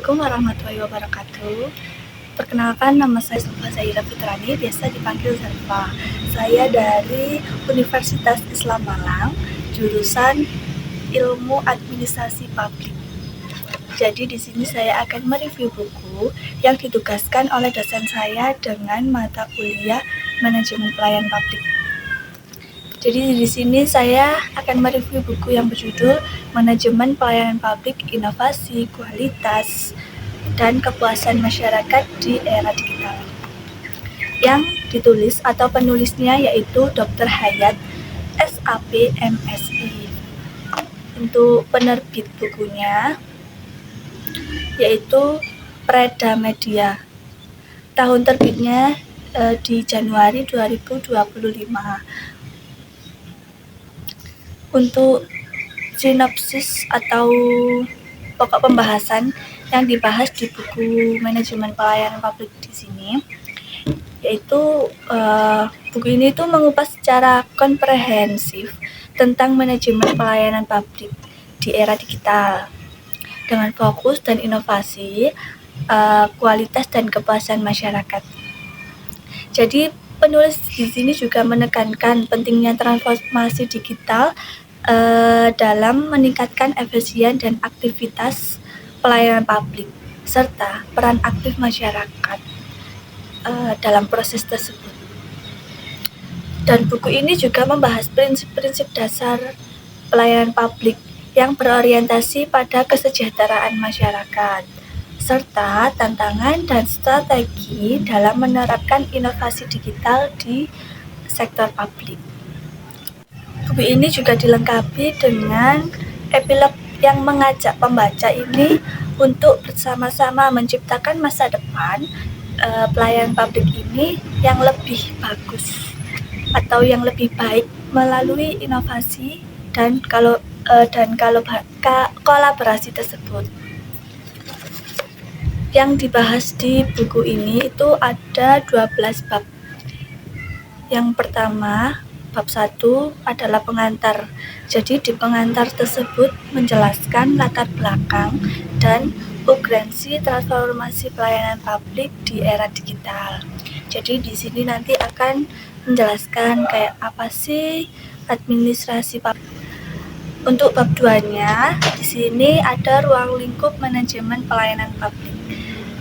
Assalamualaikum warahmatullahi wabarakatuh. Perkenalkan, nama saya Zulfa Zahira Fitrani, biasa dipanggil Zulfa. Saya dari Universitas Islam Malang, jurusan Ilmu Administrasi Publik. Jadi di sini saya akan mereview buku yang ditugaskan oleh dosen saya dengan mata kuliah Manajemen Pelayanan Publik. Jadi di sini saya akan mereview buku yang berjudul Manajemen Pelayanan Publik, Inovasi, Kualitas, dan Kepuasan Masyarakat di Era Digital. Yang ditulis atau penulisnya yaitu Dr. Hayat, SAP, MSI. Untuk penerbit bukunya yaitu Preda Media. Tahun terbitnya di Januari 2025. Untuk sinopsis atau pokok pembahasan yang dibahas di buku Manajemen Pelayanan Publik di sini, yaitu buku ini tuh mengupas secara komprehensif tentang manajemen pelayanan publik di era digital dengan fokus dan inovasi, kualitas dan kepuasan masyarakat. Jadi penulis di sini juga menekankan pentingnya transformasi digital dalam meningkatkan efisien dan aktivitas pelayanan publik serta peran aktif masyarakat dalam proses tersebut. Dan buku ini juga membahas prinsip-prinsip dasar pelayanan publik yang berorientasi pada kesejahteraan masyarakat serta tantangan dan strategi dalam menerapkan inovasi digital di sektor publik. Buku ini juga dilengkapi dengan epilog yang mengajak pembaca ini untuk bersama-sama menciptakan masa depan pelayanan publik ini yang lebih bagus atau yang lebih baik melalui inovasi dan kolaborasi tersebut. Yang dibahas di buku ini itu ada 12 bab. Yang pertama, bab 1 adalah pengantar. Jadi di pengantar tersebut menjelaskan latar belakang dan urgensi transformasi pelayanan publik di era digital. Jadi di sini nanti akan menjelaskan kayak apa sih administrasi publik. Untuk bab 2-nya, di sini ada ruang lingkup manajemen pelayanan publik.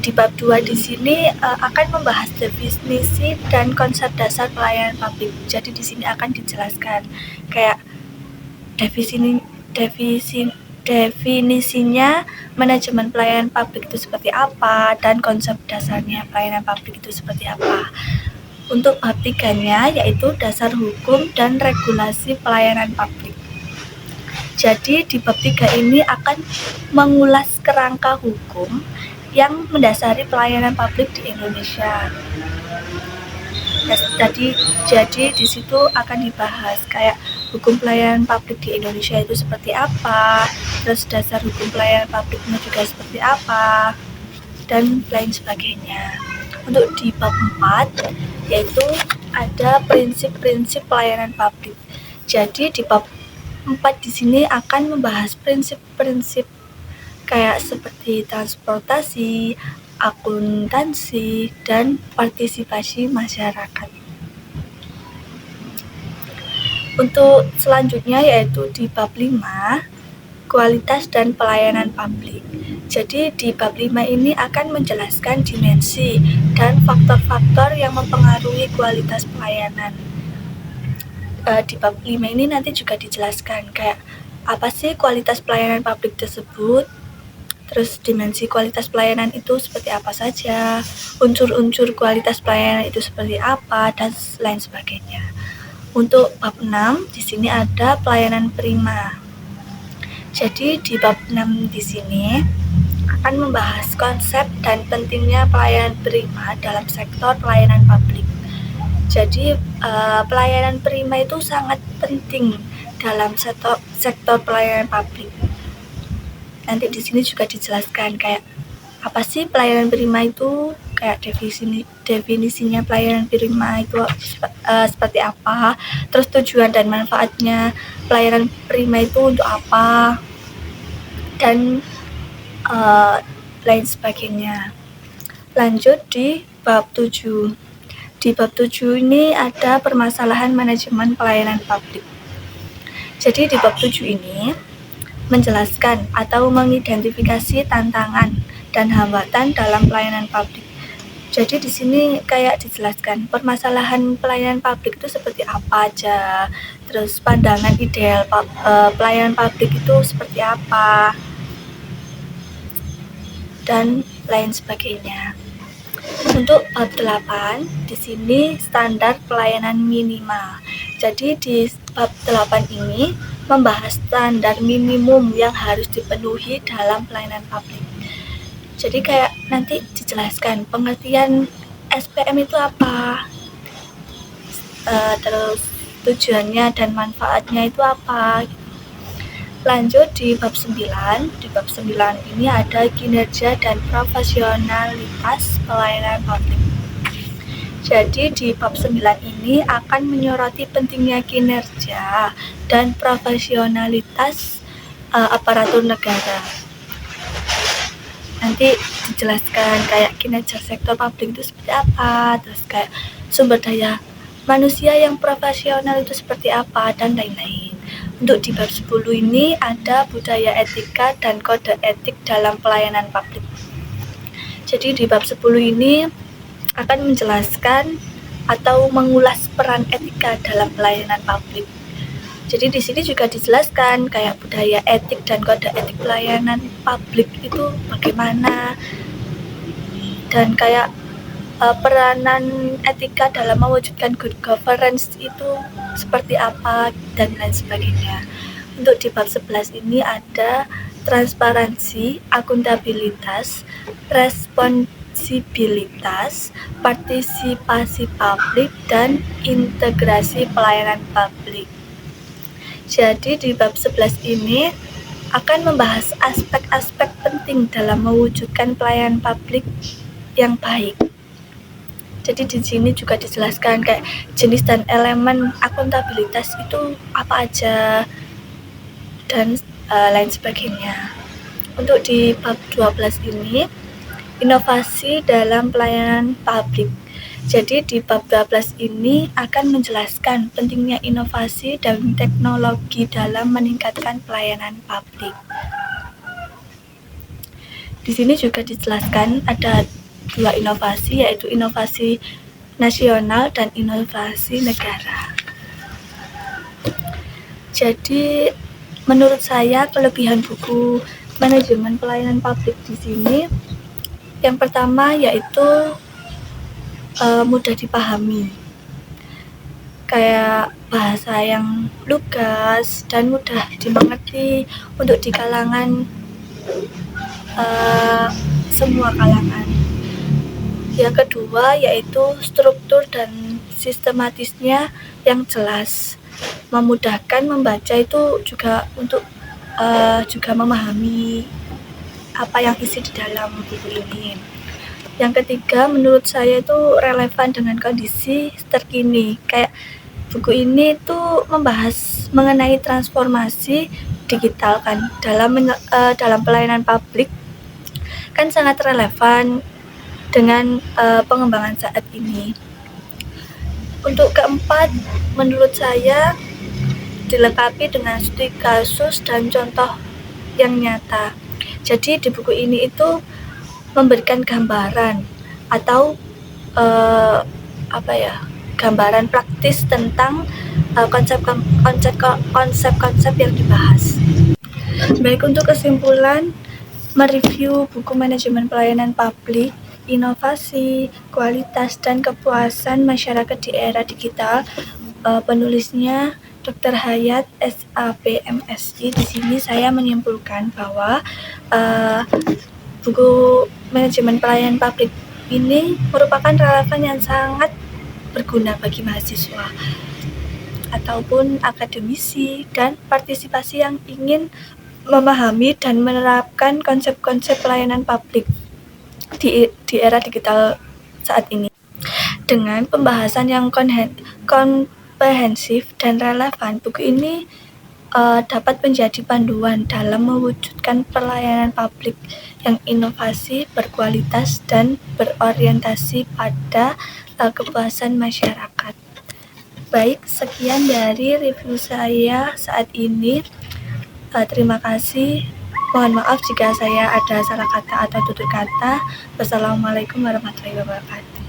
Di bab 2 di sini akan membahas definisi dan konsep dasar pelayanan publik. Jadi di sini akan dijelaskan kayak definisinya manajemen pelayanan publik itu seperti apa dan konsep dasarnya pelayanan publik itu seperti apa. Untuk bab 3-nya yaitu dasar hukum dan regulasi pelayanan publik. Jadi di bab 3 ini akan mengulas kerangka hukum yang mendasari pelayanan publik di Indonesia. Jadi di situ akan dibahas kayak hukum pelayanan publik di Indonesia itu seperti apa, terus dasar hukum pelayanan publiknya juga seperti apa, dan lain sebagainya. Untuk di bab 4 yaitu ada prinsip-prinsip pelayanan publik. Jadi di bab 4 di sini akan membahas prinsip-prinsip kayak seperti transportasi, akuntansi, dan partisipasi masyarakat. Untuk selanjutnya yaitu di bab 5, kualitas dan pelayanan publik. Jadi di bab 5 ini akan menjelaskan dimensi dan faktor-faktor yang mempengaruhi kualitas pelayanan. Di bab 5 ini nanti juga dijelaskan kayak apa sih kualitas pelayanan publik tersebut, terus dimensi kualitas pelayanan itu seperti apa saja, unsur-unsur kualitas pelayanan itu seperti apa, dan lain sebagainya. Untuk bab 6 di sini ada pelayanan prima. Jadi di bab 6 di sini akan membahas konsep dan pentingnya pelayanan prima dalam sektor pelayanan publik. Jadi pelayanan prima itu sangat penting dalam sektor pelayanan publik. Nanti di sini juga dijelaskan kayak apa sih pelayanan prima itu, kayak definisinya pelayanan prima itu seperti apa, terus tujuan dan manfaatnya pelayanan prima itu untuk apa, dan lain sebagainya. Lanjut di bab 7. Di bab 7 ini ada permasalahan manajemen pelayanan publik. Jadi di bab 7 ini menjelaskan atau mengidentifikasi tantangan dan hambatan dalam pelayanan publik. Jadi di sini kayak dijelaskan permasalahan pelayanan publik itu seperti apa aja, terus pandangan ideal pelayanan publik itu seperti apa, dan lain sebagainya. Untuk bab 8, di sini standar pelayanan minimal. Jadi di bab 8 ini membahas standar minimum yang harus dipenuhi dalam pelayanan publik. Jadi kayak nanti dijelaskan pengertian SPM itu apa, terus tujuannya dan manfaatnya itu apa. Lanjut di bab 9. Di bab 9 ini ada kinerja dan profesionalitas pelayanan publik. Jadi di bab 9 ini akan menyoroti pentingnya kinerja dan profesionalitas aparatur negara. Nanti dijelaskan kayak kinerja sektor publik itu seperti apa, terus kayak sumber daya manusia yang profesional itu seperti apa, dan lain-lain. Untuk di bab 10 ini ada budaya etika dan kode etik dalam pelayanan publik. Jadi di bab 10 ini akan menjelaskan atau mengulas peran etika dalam pelayanan publik. Jadi di sini juga dijelaskan kayak budaya etik dan kode etik pelayanan publik itu bagaimana, dan kayak peranan etika dalam mewujudkan good governance itu seperti apa, dan lain sebagainya. Untuk di bab 11 ini ada transparansi, akuntabilitas, responsibilitas, partisipasi publik, dan integrasi pelayanan publik. Jadi di bab 11 ini akan membahas aspek-aspek penting dalam mewujudkan pelayanan publik yang baik. Jadi di sini juga dijelaskan kayak jenis dan elemen akuntabilitas itu apa aja, dan lain sebagainya. Untuk di bab 12 ini inovasi dalam pelayanan publik. Jadi di bab 12 ini akan menjelaskan pentingnya inovasi dan teknologi dalam meningkatkan pelayanan publik. Di sini juga dijelaskan ada 2 inovasi, yaitu inovasi nasional dan inovasi negara. Jadi menurut saya kelebihan buku manajemen pelayanan publik di sini yang pertama yaitu mudah dipahami, kayak bahasa yang lugas dan mudah dimengerti untuk di kalangan semua kalangan. Yang kedua yaitu struktur dan sistematisnya yang jelas, memudahkan membaca itu juga untuk juga memahami apa yang isi di dalam buku ini. Yang ketiga menurut saya itu relevan dengan kondisi terkini, kayak buku ini tuh membahas mengenai transformasi digital kan dalam pelayanan publik, kan sangat relevan dengan pengembangan saat ini. Untuk keempat menurut saya dilengkapi dengan studi kasus dan contoh yang nyata. Jadi di buku ini itu memberikan gambaran atau gambaran praktis tentang konsep-konsep yang dibahas. Baik, untuk kesimpulan, mereview buku manajemen pelayanan publik, inovasi, kualitas, dan kepuasan masyarakat di era digital. Penulisnya Dr. Hayat SAP MSI. Di sini saya menyimpulkan bahwa buku manajemen pelayanan publik ini merupakan relevan yang sangat berguna bagi mahasiswa ataupun akademisi dan partisipasi yang ingin memahami dan menerapkan konsep-konsep pelayanan publik di era digital saat ini. Dengan pembahasan yang komprehensif dan relevan, buku ini dapat menjadi panduan dalam mewujudkan pelayanan publik yang inovasi, berkualitas, dan berorientasi pada kepuasan masyarakat. Baik, sekian dari review saya saat ini. Terima kasih. Mohon maaf jika saya ada salah kata atau tutur kata. Wassalamualaikum warahmatullahi wabarakatuh.